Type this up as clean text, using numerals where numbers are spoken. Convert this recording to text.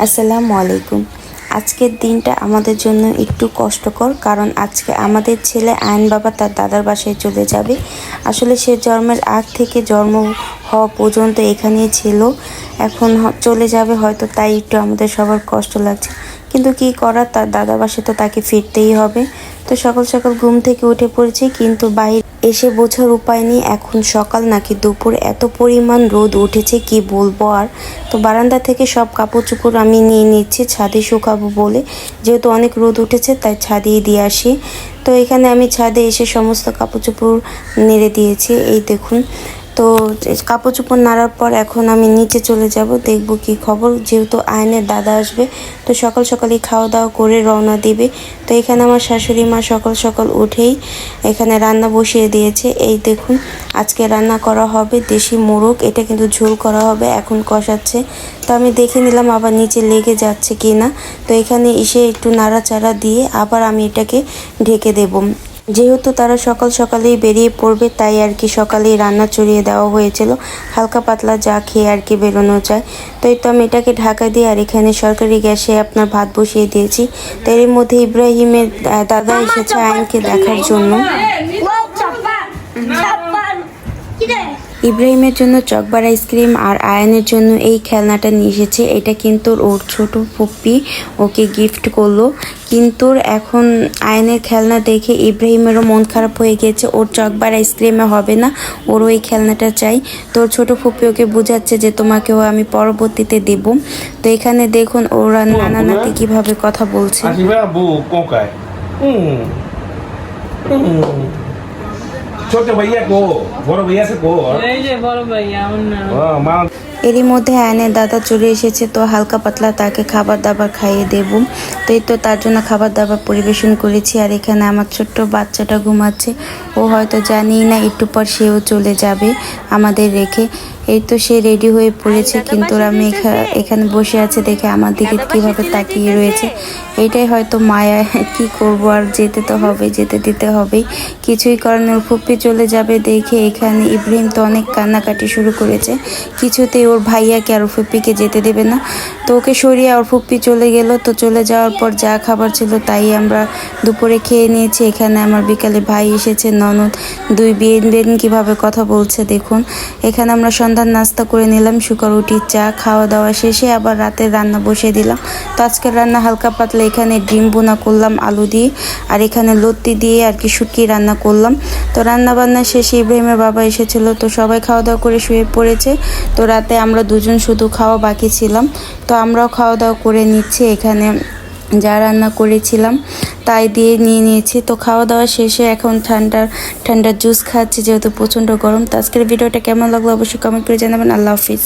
আসসালামু আলাইকুম। আজকের দিনটা আমাদের জন্য একটু কষ্টকর, কারণ আজকে আমাদের ছেলে আয়ন বাবা তার দাদার বাসায় চলে যাবে। আসলে সে জন্মের আগ থেকে জন্ম হওয়া পর্যন্ত এখানেই ছিল, এখন চলে যাবে হয়তো, তাই একটু আমাদের সবার কষ্ট লাগছে। কিন্তু কি করার, তার দাদার বাসায় তো তাকে ফিরতেই হবে। তো সকাল সকাল ঘুম থেকে উঠে পড়েছি, কিন্তু বাইরে এসে বোঝার উপায় নেই এখন সকাল নাকি দুপুর, এত পরিমাণ রোদ উঠেছে কি বলবো আর। তো বারান্দা থেকে সব কাপড় চোপড় আমি নিয়ে নিচ্ছি ছাদে শুকাবো বলে, যেহেতু অনেক রোদ উঠেছে তাই ছাদেই দিয়ে আসি। তো এখানে আমি ছাদে এসে সমস্ত কাপড় চোপড় নেড়ে দিয়েছি, এই দেখুন। তো কাপড় চোপড় নাড়ার পর এখন আমি নিচে চলে যাব, দেখব কি খবর, যেহেতু আয়নের দাদা আসবে। তো সকাল সকালই খাওয়া দাওয়া করে রওনা দিবে। তো এখানে আমার শাশুড়ি মা সকাল সকাল উঠেই এখানে রান্না বসিয়ে দিয়েছে। এই দেখুন, আজকে রান্না করা হবে দেশি মোরগ, এটা কিন্তু ঝোল করা হবে, এখন কষাচ্ছে। তো আমি দেখে নিলাম আবার নিচে লেগে যাচ্ছে কি না। তো এখানে এসে একটু নাড়াচাড়া দিয়ে আবার আমি এটাকে ঢেকে দেব। যেহেতু তারা সকাল সকালেই বেরিয়ে পড়বে, তাই আর কি সকালেই রান্না চড়িয়ে দেওয়া হয়েছিল, হালকা পাতলা যা খেয়ে আর কি বেরোনো যায়। তো এই তো আমি এটাকে ঢাকা দিয়ে আর এখানে সরকারি গ্যাসে আপনার ভাত বসিয়ে দিয়েছি। তো এর মধ্যে ইব্রাহিমের দাদা এসেছে আয়নকে দেখার জন্য। ইব্রাহিমের জন্য চকবার আইসক্রিম আর আয়নের জন্য এই খেলনাটা নিয়ে এসেছে। এটা কিন্তু ওর ছোট ফুপ্পি ওকে গিফট করলো, কিন্তু এখন আয়নের খেলনা দেখে ইব্রাহিমেরও মন খারাপ হয়ে গেছে। ওর চকবার আইসক্রিমে হবে না, ওর ওই খেলনাটা চাই। তো ছোট ফুপ্পি ওকে বোঝাচ্ছে যে তোমাকেও আমি পরবর্তীতে দেব। তো এখানে দেখুন ওরা নানা নাতি কিভাবে কথা বলছে। ছোট ভাইয়া কো, বড় ভাইয়া সে কো, এই যে বড় ভাইয়া আমার নাম। মা এরই মধ্যে আয়নের দাদা চলে এসেছে, তো হালকা পাতলা তাকে খাবার দাবার খাইয়ে দেব। তো এই তো তার জন্য খাবার দাবার পরিবেশন করেছি। আর এখানে আমার ছোট্ট বাচ্চাটা ঘুমাচ্ছে, ও হয়তো জানিই না একটু পর সেও চলে যাবে আমাদের রেখে। এই তো সে রেডি হয়ে পড়েছে, কিন্তু আমি এখানে বসে আছে দেখে আমার দিকে কিভাবে তাকিয়ে রয়েছে। এইটাই হয়তো মায়া, কি করব আর, যেতে তো হবে, যেতে দিতে হবেই, কিছুই করার নেই। ওর ফুপ্পি চলে যাবে দেখে এখানে ইব্রাহিম তো অনেক কান্নাকাটি শুরু করেছে, কিছুতেই ওর ভাইয়াকে আর ওর ফুপ্পিকে যেতে দেবে না। তো ওকে সরিয়ে ওর ফুপ্পি চলে গেল। তো চলে যাওয়ার পর যা খাবার ছিল তাই আমরা দুপুরে খেয়ে নিয়েছি। এখানে আমার বিকালে ভাই এসেছে, ননদ, দুই বেন কিভাবে কথা বলছে দেখুন। এখানে আমরা সন্ধ্যার নাস্তা করে নিলাম, শুকর রুটি, চা। খাওয়া দাওয়া শেষে আবার রাতের রান্না বসিয়ে দিলাম। তো আজকের রান্না হালকা পাতলা, এখানে ডিম বোনা করলাম আলু দিয়ে, আর এখানে লত্তি দিয়ে আর কি শুটকি রান্না করলাম। তো রান্না বান্না শেষে ইব্রাহিমের বাবা এসেছিল, তো সবাই খাওয়া দাওয়া করে শুয়ে পড়েছে। তো রাতে আমরা দুজন শুধু খাওয়া বাকি ছিলাম, তো আমরাও খাওয়া দাওয়া করে নিচ্ছি। এখানে যা রান্না করেছিলাম তাই দিয়ে নিয়ে নিয়েছি। তো খাওয়া দাওয়া শেষে এখন ঠান্ডা ঠান্ডা জুস খাচ্ছি, যেহেতু প্রচণ্ড গরম। তো আজকের ভিডিওটা কেমন লাগলো অবশ্যই কমেন্ট করে জানাবেন। আল্লাহ হাফিজ।